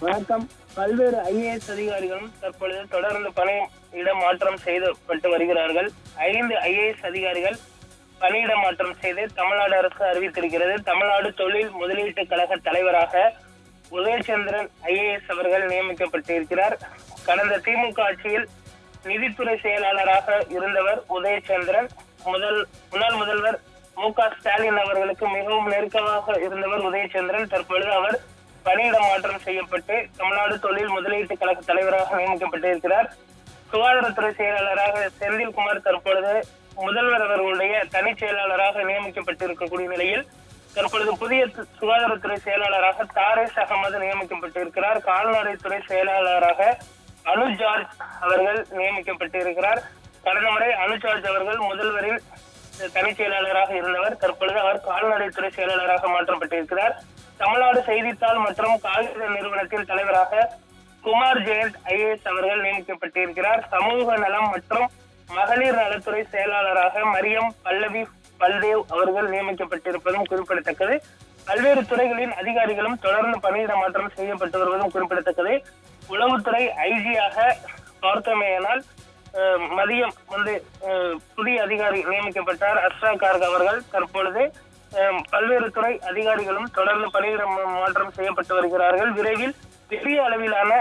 வணக்கம். பல்வேறு ஐஏஎஸ் அதிகாரிகளும் தற்பொழுது தொடர்ந்து பணியிட மாற்றம் செய்யப்பட்டு வருகிறார்கள். 5 ஐஏஎஸ் அதிகாரிகள் பணியிட மாற்றம் செய்து தமிழ்நாடு அரசு அறிவித்திருக்கிறது. தமிழ்நாடு தொழில் முதலீட்டு கழக தலைவராக உதயச்சந்திரன் ஐஏஎஸ் அவர்கள் நியமிக்கப்பட்டிருக்கிறார். கடந்த திமுக ஆட்சியில் நிதித்துறை செயலாளராக இருந்தவர் உதயச்சந்திரன். முன்னாள் முதல்வர் மு.க. ஸ்டாலின் அவர்களுக்கு மிகவும் நெருக்கமாக இருந்தவர் உதயச்சந்திரன். தற்பொழுது அவர் பணியிட மாற்றம் செய்யப்பட்டு தமிழ்நாடு தொழில் முதலீட்டு கழக தலைவராக நியமிக்கப்பட்டிருக்கிறார். சுகாதாரத்துறை செயலாளராக செந்தில்குமார் தற்பொழுது முதல்வர் அவர்களுடைய தனி செயலாளராக நியமிக்கப்பட்டிருக்கக்கூடிய நிலையில் தற்பொழுது புதிய சுகாதாரத்துறை செயலாளராக தாரேஸ் அகமது நியமிக்கப்பட்டிருக்கிறார். கால்நடைத்துறை செயலாளராக அனுஜார்ஜ் அவர்கள் நியமிக்கப்பட்டிருக்கிறார். கடந்த முறை அனுஜார்ஜ் அவர்கள் முதல்வரின் தனி செயலாளராக இருந்தவர். தற்பொழுது அவர் கால்நடைத்துறை செயலாளராக மாற்றப்பட்டிருக்கிறார். தமிழ்நாடு செய்தித்தாள் மற்றும் காகித நிறுவனத்தின் தலைவராக குமார் ஜெயந்த் ஐஏஎஸ் அவர்கள் நியமிக்கப்பட்டிருக்கிறார். சமூக நலம் மற்றும் மகளிர் நலத்துறை செயலாளராக மரியம் பல்லவி பல்தேவ் அவர்கள் நியமிக்கப்பட்டிருப்பதும் குறிப்பிடத்தக்கது. பல்வேறு துறைகளின் அதிகாரிகளும் தொடர்ந்து பணியிட மாற்றம் செய்யப்பட்டு வருவதும் குறிப்பிடத்தக்கது. உளவுத்துறை ஐஜியாக பார்த்தோமேயானால் மதியம் புதிய அதிகாரி நியமிக்கப்பட்டார் அஸ்ரா கார்க் அவர்கள். தற்பொழுது பல்வேறு துறை அதிகாரிகளும் தொடர்ந்து பணியிட மாற்றம் செய்யப்பட்டு வருகிறார்கள். விரைவில் பெரிய அளவிலான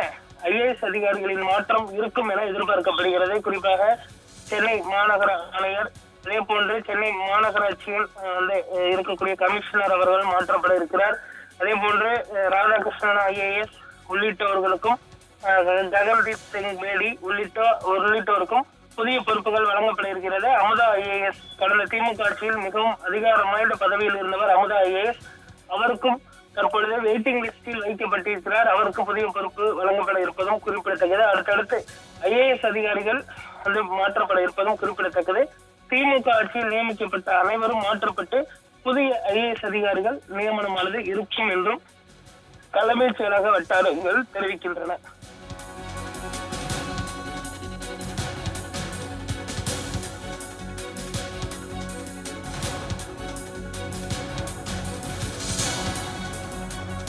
ஐஏஎஸ் அதிகாரிகளின் மாற்றம் இருக்கும் என எதிர்பார்க்கப்படுகிறது. குறிப்பாக சென்னை மாநகர ஆணையர், அதே போன்று சென்னை மாநகராட்சியில் இருக்கக்கூடிய கமிஷனர் அவர்கள் மாற்றப்பட இருக்கிறார். அதே போன்று ராதாகிருஷ்ணன் ஐஏஎஸ் உள்ளிட்டவர்களுக்கும் ககன்தீப் சிங் பேடி உள்ளிட்டோருக்கும் புதிய பொறுப்புகள் வழங்கப்பட இருக்கிறது. அமுதா ஐஏஎஸ் கடந்த திமுக ஆட்சியில் மிகவும் அதிகாரம் வாய்ந்த பதவியில் இருந்தவர் அமுதா ஐஏஎஸ். அவருக்கும் தற்பொழுது வெயிட்டிங் லிஸ்டில் வைக்கப்பட்டிருக்கிறார். அவருக்கு புதிய பொறுப்பு வழங்கப்பட இருப்பதும் குறிப்பிடத்தக்கது. அடுத்தடுத்து ஐஏஎஸ் அதிகாரிகள் மாற்றப்பட இருப்பதும் குறிப்பிடத்தக்கது. திமுக ஆட்சியில் நியமிக்கப்பட்ட அனைவரும் மாற்றப்பட்டு புதிய ஐஏஎஸ் அதிகாரிகள் நியமனமானது இருக்கும் என்றும் தலைமைச் செயலக வட்டாரங்கள் தெரிவிக்கின்றன.